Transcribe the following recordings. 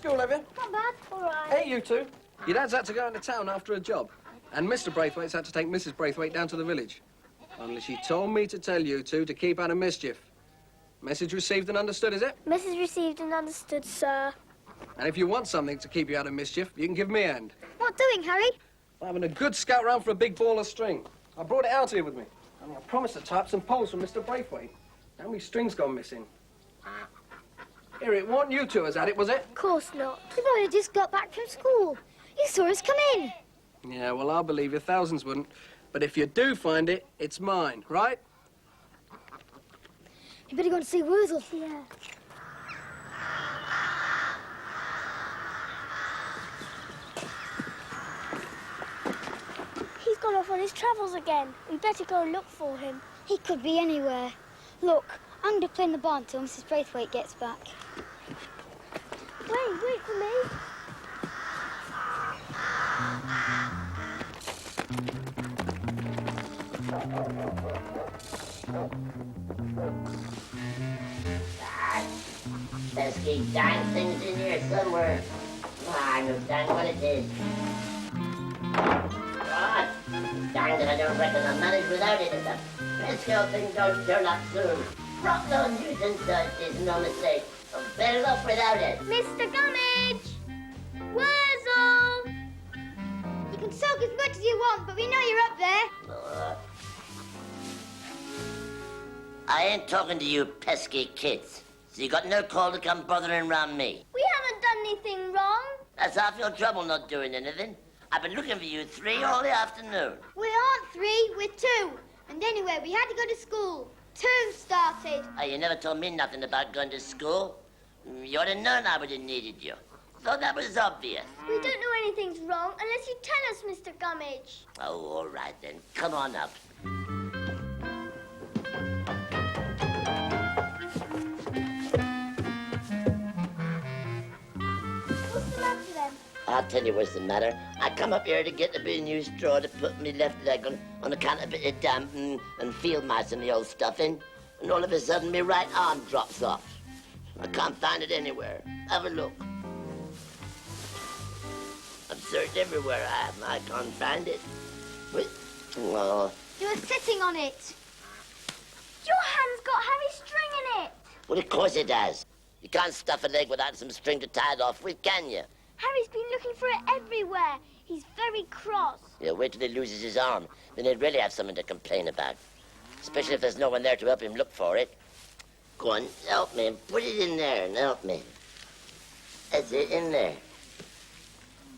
school, have you? Not bad. All right. Hey, you two. Your dad's had to go into town after a job. And Mr. Braithwaite's had to take Mrs. Braithwaite down to the village. Only she told me to tell you two to keep out of mischief. Message received and understood, is it? Message received and understood, sir. And if you want something to keep you out of mischief, you can give me a hand. What doing, Harry? I'm having a good scout round for a big ball of string. I brought it out here with me. And I promised to tie up some poles from Mr. Braithwaite. How many strings gone missing? Here, it wasn't you two as had it, was it? Of course not. We've only just got back from school. You saw us come in. Yeah, well, I'll believe you. Thousands wouldn't. But if you do find it, it's mine, right? You better go and see Worzel. Yeah. He's gone off on his travels again. We better go and look for him. He could be anywhere. Look, I'm going to play in the barn till Mrs. Braithwaite gets back. Wait for me. Pesky dang things in here somewhere. I know dang what it is. God, dang that I don't reckon I'll manage without it if that pesky old thing don't turn up soon. Rotten old nuisance is no mistake. I'm better off without it. Mr. Gummidge! Worzel! You can sulk as much as you want, but we know you're up there. I ain't talking to you pesky kids. So you got no call to come bothering around me. We haven't done anything wrong. That's half your trouble not doing anything. I've been looking for you three all the afternoon. We aren't three, we're two. And anyway, we had to go to school. Term started. Oh, you never told me nothing about going to school. You ought to known I would have needed you. Thought that was obvious. We don't know anything's wrong unless you tell us, Mr. Gummidge. Oh, all right then. Come on up. What's the matter then? I'll tell you what's the matter. I come up here to get a bit of new straw to put me left leg on account of a bit of damp and field mice and the old stuff in. And all of a sudden, my right arm drops off. I can't find it anywhere. Have a look. I've searched everywhere I can't find it. But, oh. You were sitting on it. Your hand's got heavy string in it. Well, of course it has. You can't stuff a leg without some string to tie it off with, can you? Harry's been looking for it everywhere. He's very cross. Yeah, wait till he loses his arm. Then he'd really have something to complain about. Especially if there's no one there to help him look for it. Go on, help me. Put it in there and help me. That's it, in there.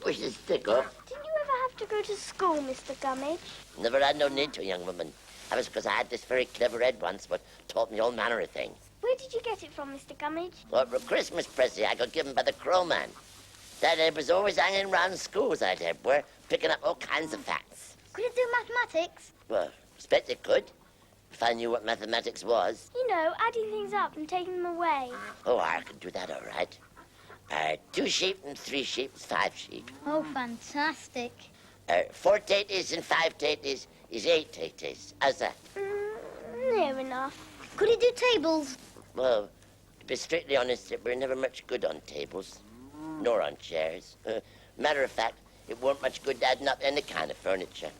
Push the stick up. Didn't you ever have to go to school, Mr. Gummidge? Never had no need to, young woman. That was because I had this very clever head once, but taught me all manner of things. Where did you get it from, Mr. Gummidge? Well, for a Christmas present I got given by the Crow Man. That head was always hanging around schools, that head were, picking up all kinds of facts. Could it do mathematics? Well, expect it could, if I knew what mathematics was. You know, adding things up and taking them away. Oh, I could do that all right. 2 sheep and 3 sheep is 5 sheep. Oh, fantastic. 4 taties and 5 taties is 8 taties. How's that? Near enough. Could it do tables? Well, to be strictly honest, we're never much good on tables, nor on chairs. Matter of fact, it weren't much good adding up any kind of furniture.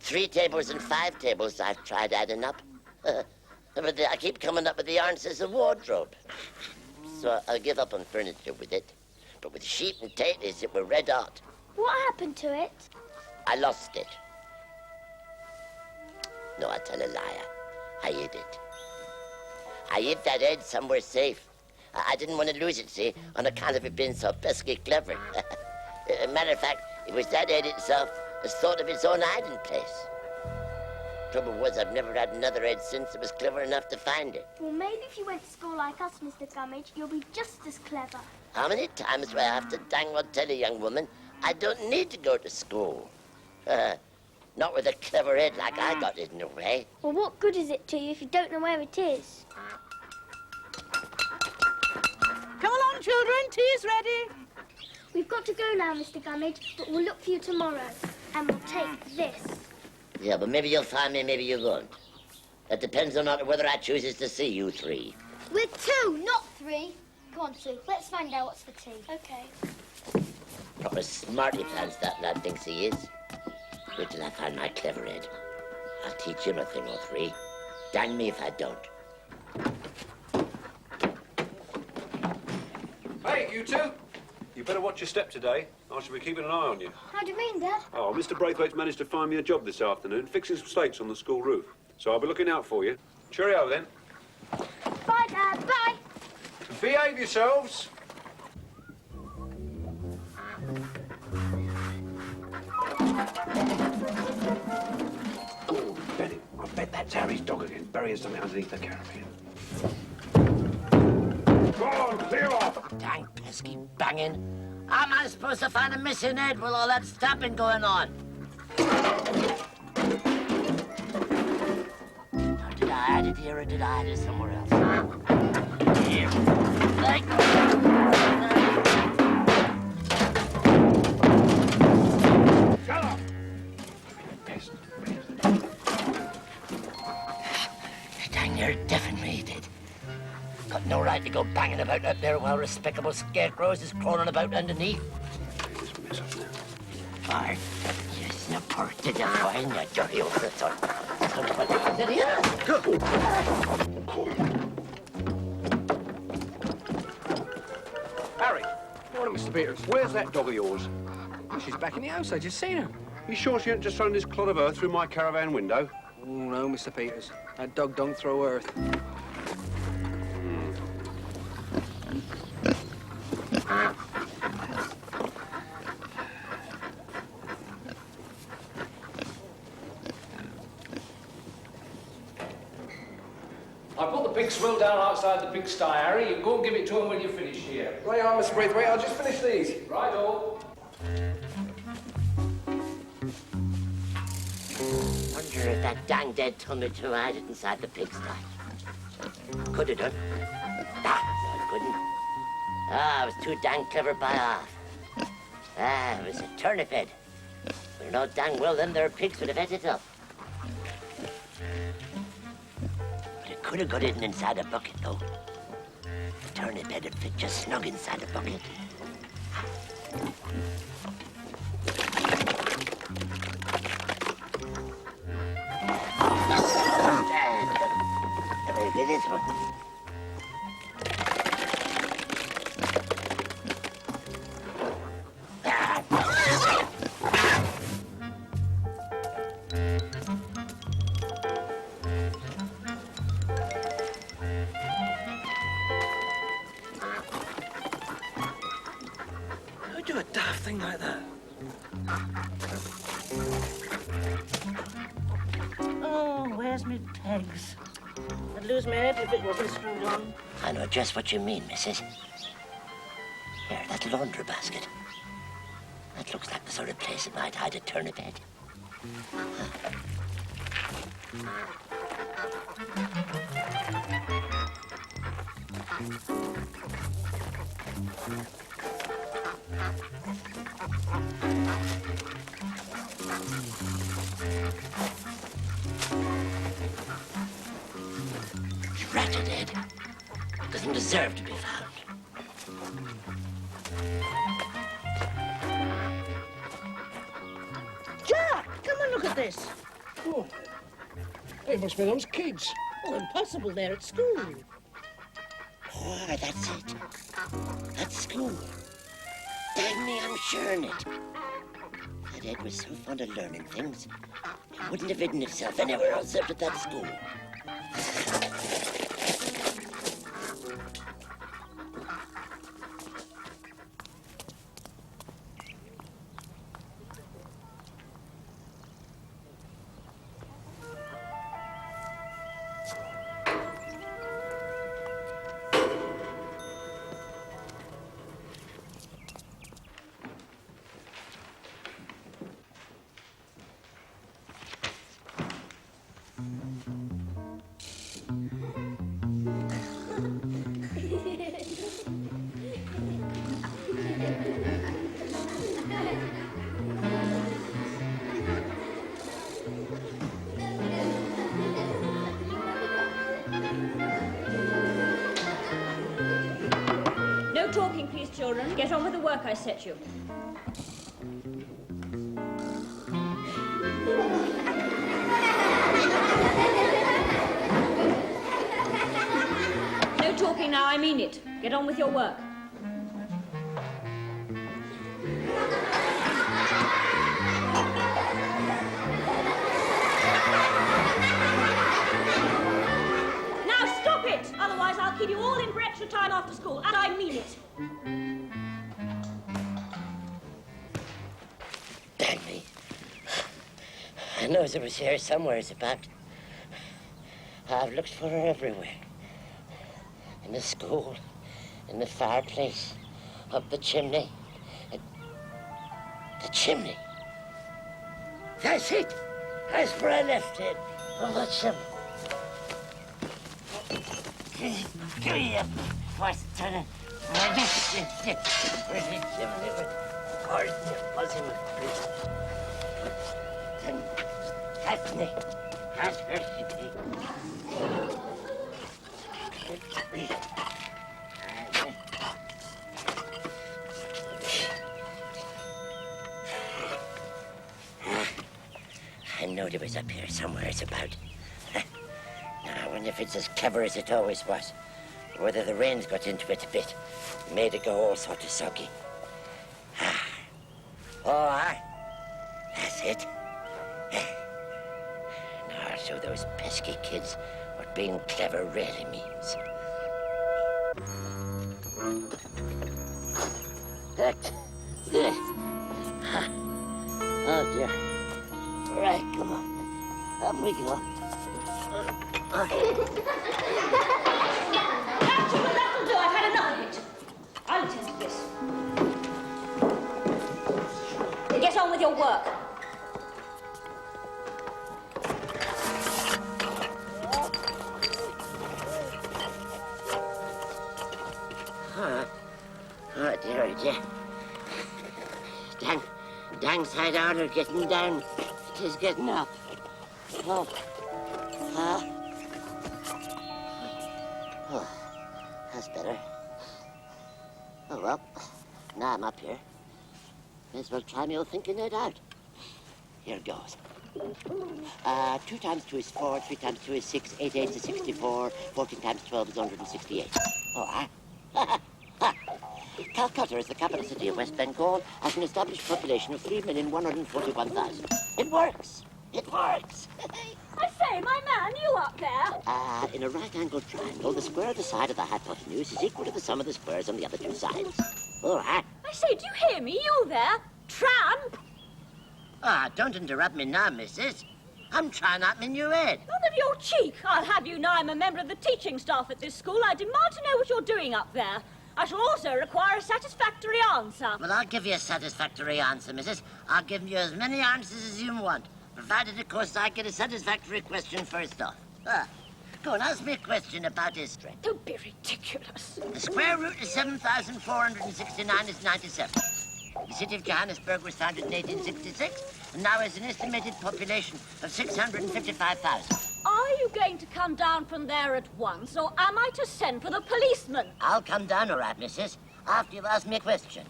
3 tables and 5 tables I've tried adding up. But I keep coming up with the answers of wardrobe. So I'll give up on furniture with it. But with sheep and taties, it were red hot. What happened to it? I lost it. No, I tell a liar. I hid it. I hid that head somewhere safe. I didn't want to lose it, see, on account of it being so pesky clever. Matter of fact, it was that head itself that thought of its own hiding place. Trouble was, I've never had another head since that was clever enough to find it. Well, maybe if you went to school like us, Mr. Gummidge, you'll be just as clever. How many times do I have to dang well tell a young woman I don't need to go to school? Not with a clever head like I got it in a way. Well, what good is it to you if you don't know where it is? Come along, children. Tea is ready. We've got to go now, Mr. Gummidge, but we'll look for you tomorrow. And we'll take this. Yeah, but maybe you'll find me, maybe you won't. That depends on whether I chooses to see you 3. We're 2, not 3. Go on, Sue. Let's find out what's for tea. Okay. Proper smarty pants that lad thinks he is. Wait till I find my clever head. I'll teach him a thing or three. Dang me if I don't. Hey, you two! You better watch your step today. I shall be keeping an eye on you. How do you mean, Dad? Oh, Mr. Braithwaite's managed to find me a job this afternoon, fixing some stakes on the school roof. So I'll be looking out for you. Cheerio, then. Bye, Dad. Bye. Behave yourselves. Oh, Benny, I bet that's Harry's dog again, burying something underneath the caravan. Go on, clear off! Dang pesky banging. How am I supposed to find a missing head with all that stamping going on? Or did I hide it here or did I hide it somewhere else? Here. Like... Shut up! Pest. Dang, you're deafening me, Did. Got no right to go banging about up there while respectable scarecrows is crawling about underneath. Just mess up now. Fire. You snapper, did you find your dirty old son? Did you? Harry. Morning, Mr. Peters. Where's that dog of yours? She's back in the house. I just seen her. You sure she ain't just thrown this clod of earth through my caravan window? Oh, no, Mr. Peters. That dog don't throw earth. I put the pig swill down outside the pigsty, Harry. You go and give it to him when you finish here. Right on, Mr. Braithwaite. I'll just finish these. Righto. Wonder if that dang dead told me to hide it inside the pigsty. Could have done. Ah, no, it couldn't. Ah, I was too dang clever by half. Ah, it was a turnip head. But no dang well them there pigs would have ate it up. But it could have got hidden inside a bucket, though. The turnip head would fit just snug inside a bucket. Look at this one. Who'd do a daft thing like that? Oh, where's me pegs? I'd lose my head if it wasn't screwed on. I know just what you mean, missus. Here, that laundry basket. That looks like the sort of place that might hide a turnip head. Ratted head. Doesn't deserve to be found. Jack, come and look at this. Oh, it must be those kids. Oh, impossible, they're at school. Oh, that's it. That's school. Dang me, I'm sure in it. That Ed was so fond of learning things, he wouldn't have hidden himself anywhere else except at that school. get on with the work I set you. No talking now, I mean it. Get on with your work. Now stop it! Otherwise I'll keep you all in for extra time after school, and I mean it. Dang me. I know she was here somewheres about. I've looked for her everywhere. In the school, in the fireplace, up the chimney. The chimney. That's it. That's where I left it. Oh, the chimney. Give me a first turn. Where's the chimney? Of course, it was in the prison. Then, that's me. That's where she be. I knowed it was up here somewhere. It's about. Now, I wonder if it's as clever as it always was. Or whether the rains got into it a bit. Made it go all sort of soggy. Oh, that's it. Now I'll show those pesky kids what being clever really means. Oh, dear. Right, come on. Up we go. That'll do. I've had enough of it. I'll attend to this. Get on with your work. Oh, dear, dear. Dang side out or getting down. It is getting up. Oh. Oh, that's better. Oh, well, now I'm up here. May as well try me old thinking it out. Here goes. 2 times 2 is 4, 3 times 2 is 6, 8 8 is 64, 14 times 12 is 168. Oh, Calcutta is the capital city of West Bengal, has an established population of 3,141,000. It works. It works. I say, my man, you up there? In a right-angled triangle, the square of the side of the hypotenuse is equal to the sum of the squares on the other 2 sides. All right. I say, do you hear me? You there? Tramp? Don't interrupt me now, missus. I'm trying out my new head. None of your cheek. I'll have you know I'm a member of the teaching staff at this school. I demand to know what you're doing up there. I shall also require a satisfactory answer. Well, I'll give you a satisfactory answer, missus. I'll give you as many answers as you want, provided, of course, I get a satisfactory question first off. Go on, ask me a question about history. Don't be ridiculous. The square root of 7,469 is 97. The city of Johannesburg was founded in 1866 and now has an estimated population of 655,000. Are you going to come down from there at once, or am I to send for the policeman? I'll come down, all right, missus, after you've asked me a question.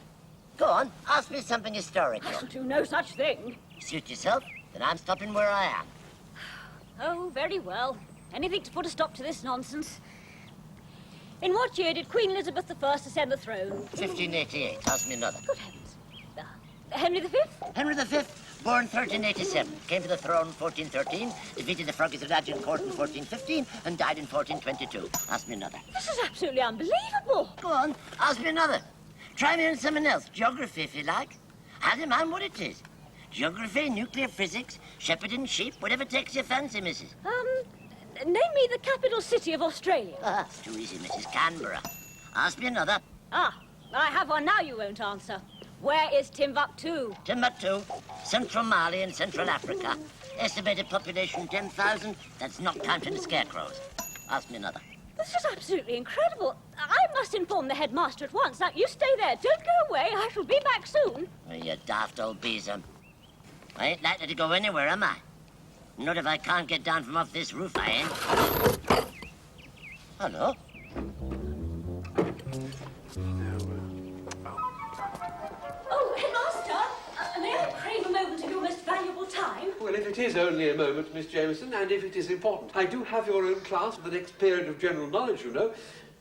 Go on, ask me something historical. I shall do no such thing. Suit yourself, then I'm stopping where I am. Oh, very well. Anything to put a stop to this nonsense. In what year did Queen Elizabeth I ascend the throne? 1588. Ask me another. Good heavens. Henry V? Henry V, born 1387, came to the throne in 1413, defeated the Froggies of Radian Court in 1415, and died in 1422. Ask me another. This is absolutely unbelievable. Go on, ask me another. Try me on something else. Geography, if you like. Have in mind what it is. Geography, nuclear physics, shepherding sheep, whatever takes your fancy, missus. Name me the capital city of Australia. It's too easy, Mrs. Canberra. Ask me another. I have one now you won't answer. Where is Timbuktu? Timbuktu, Central Mali and Central Africa. Estimated population 10,000. That's not counting the scarecrows. Ask me another. This is absolutely incredible. I must inform the headmaster at once. Now, you stay there. Don't go away. I shall be back soon. Oh, you daft old besom. I ain't likely to go anywhere, am I? Not if I can't get down from off this roof, I ain't. Hello? it is only a moment, Miss Jameson, and if it is important. I do have your own class for the next period of general knowledge, you know.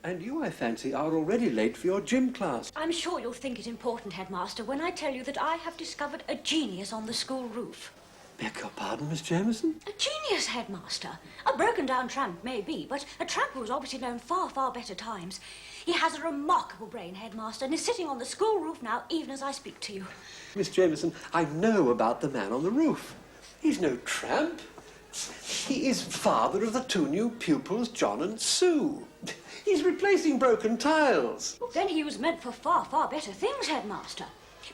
And you, I fancy, are already late for your gym class. I'm sure you'll think it important, Headmaster, when I tell you that I have discovered a genius on the school roof. Beg your pardon, Miss Jameson? A genius, Headmaster. A broken-down tramp, maybe, but a tramp who's obviously known far, far better times. He has a remarkable brain, Headmaster, and is sitting on the school roof now, even as I speak to you. Miss Jameson, I know about the man on the roof. He's no tramp. He is father of the two new pupils, John and Sue. He's replacing broken tiles. Well, then he was meant for far, far better things, Headmaster.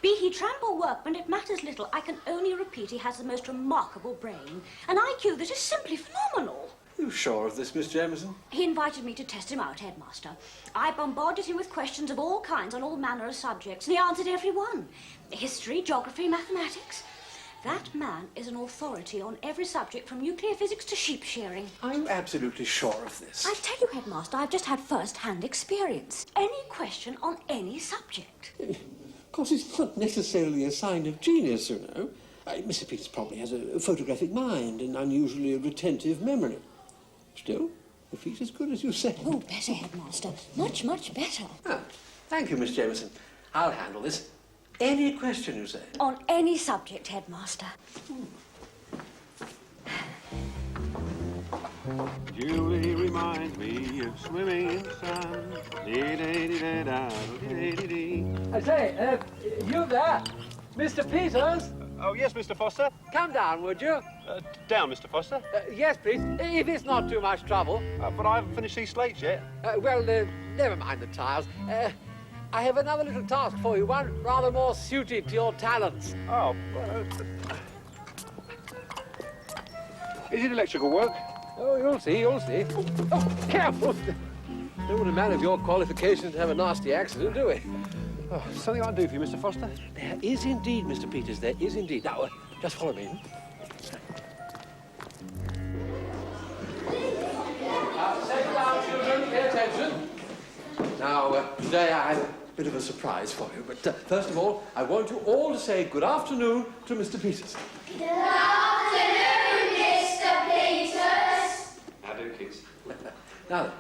Be he tramp or workman, it matters little. I can only repeat he has the most remarkable brain. An IQ that is simply phenomenal. Are you sure of this, Miss Jameson? He invited me to test him out, Headmaster. I bombarded him with questions of all kinds on all manner of subjects, and he answered every one. History, geography, mathematics. That man is an authority on every subject from nuclear physics to sheep shearing. Are you absolutely sure of this? I tell you, Headmaster, I've just had first-hand experience. Any question on any subject. Of course, it's not necessarily a sign of genius, you know. Mr. Peters probably has a photographic mind and unusually retentive memory. Still, if he's as good as you say... Oh, better, Headmaster. Much, much better. Ah, thank you, Miss Jameson. I'll handle this. Any question, you say? On any subject, Headmaster. Julie reminds me of swimming in the sun. I say, you there? Mr. Peters? Oh, yes, Mr. Foster. Come down, would you? Down, Mr. Foster. Yes, please, if it's not too much trouble. But I haven't finished these slates yet. Well, never mind the tiles. I have another little task for you, one rather more suited to your talents. Oh, is it electrical work? Oh, you'll see, you'll see. Oh, careful! Don't want a man of your qualifications to have a nasty accident, do we? Oh, something I can do for you, Mr. Foster? There is indeed, Mr. Peters, there is indeed. Now, just follow me. Settle down, children, pay attention. Now, today I have a bit of a surprise for you, but first of all, I want you all to say good afternoon to Mr. Peters. Good afternoon, Mr. Peters. How do, kids? Now,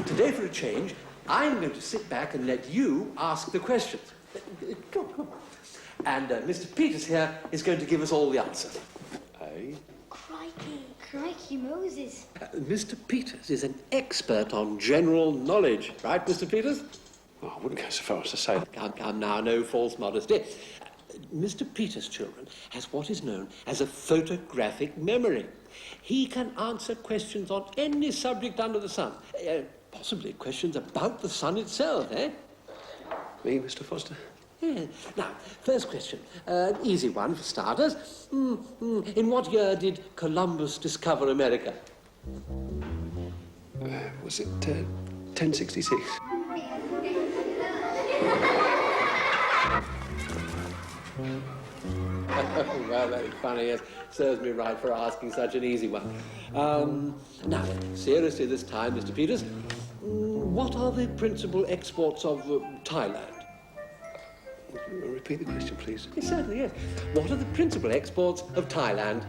today for a change, I'm going to sit back and let you ask the questions. Come on. And Mr. Peters here is going to give us all the answers. Hey? Crikey Moses. Mr. Peters is an expert on general knowledge. Right, Mr. Peters? Oh, I wouldn't go so far as to say that. Come now, no false modesty. Mr. Peters, children, has what is known as a photographic memory. He can answer questions on any subject under the sun. Possibly questions about the sun itself, eh? Me, Mr. Foster? Yeah. Now, first question. An easy one for starters. In what year did Columbus discover America? Was it 1066? Well, very funny. Yes. Serves me right for asking such an easy one. Now, seriously this time, Mr. Peters. What are the principal exports of Thailand? Repeat the question, please. Yes, certainly, yes. What are the principal exports of Thailand?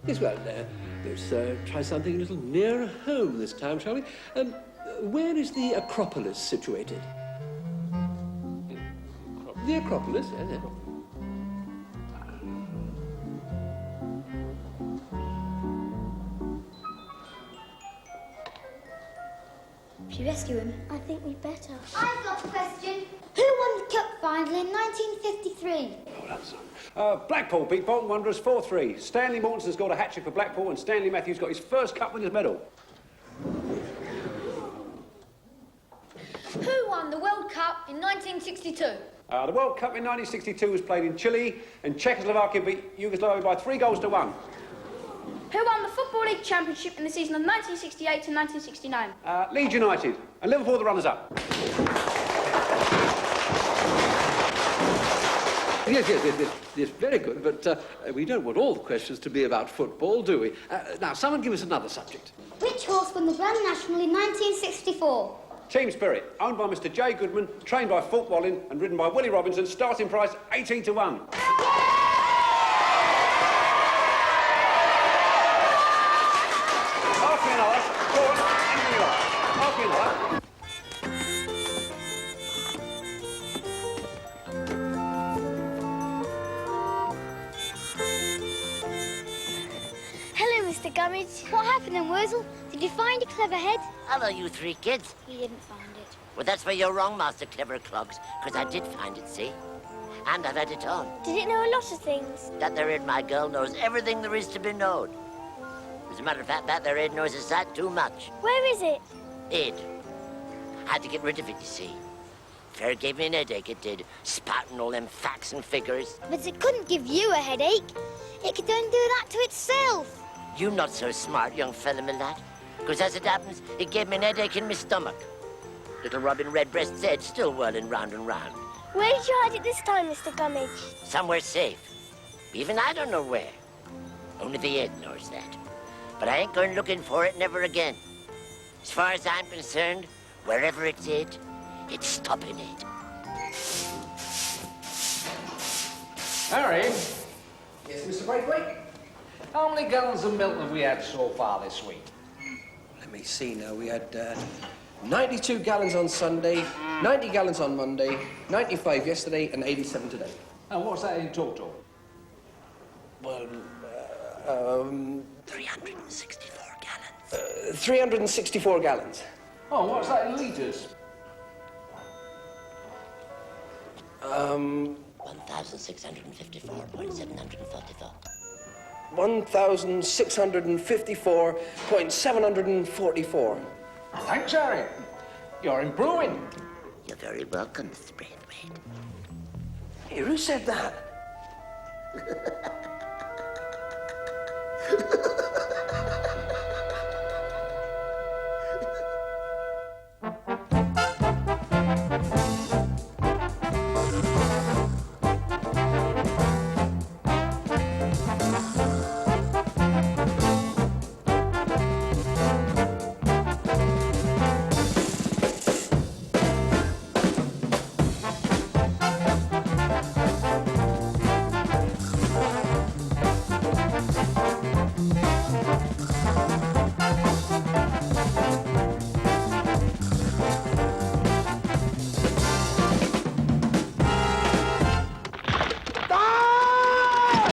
Yes, well, let's try something a little nearer home this time, shall we? Where is the Acropolis situated? The Acropolis, yes. Should we rescue him? I think we'd better. I've got a question. Who won the cup final in 1953? Hold on, son. Blackpool beat Bolton Wanderers 4-3. Stanley Mortensen scored a hat-trick for Blackpool and Stanley Matthews got his first cup winner's medal. Who won the World Cup in 1962? The World Cup in 1962 was played in Chile and Czechoslovakia beat Yugoslavia by 3-1. Who won the Football League Championship in the season of 1968 to 1969? Leeds United and Liverpool the runners-up. Yes, very good, but we don't want all the questions to be about football, do we? Now, someone give us another subject. Which horse won the Grand National in 1964? Team Spirit, owned by Mr. J. Goodman, trained by Fulk Walling and ridden by Willie Robinson, starting price 18 to 1. Half me another. Go on, hand me off. Half me another. Hello, Mr. Gummidge. What happened then, Worzel? Did you find a clever head? Hello, you three kids. We didn't find it. Well, that's where you're wrong, Master Clever Clogs, because I did find it, see? And I've had it on. Did it know a lot of things? That there head, my girl, knows everything there is to be known. As a matter of fact, that there head knows a sight too much. Where is it? Id. Had to get rid of it, you see. Fair gave me an headache, it did, spouting all them facts and figures. But it couldn't give you a headache. It could only do that to itself. You not so smart, young fella, my lad. Because as it happens, it gave me an headache in my stomach. Little Robin Redbreast's head still whirling round and round. Where did you hide it this time, Mr. Gummidge? Somewhere safe. Even I don't know where. Only the head knows that. But I ain't going looking for it never again. As far as I'm concerned, wherever it's hid, it's stopping it. Harry, Yes, Mr. Braithwaite? how many gallons of milk have we had so far this week? Let me see now. We had 92 gallons on Sunday, 90 gallons on Monday, 95 yesterday, and 87 today. And what's that in total? Well, 364 gallons. 364 gallons. Oh, what's that in litres? 1,654.744. 1,654.744. Thanks, Harry. You're improving. You're very welcome, Mr. Braithwaite. Here, who said that?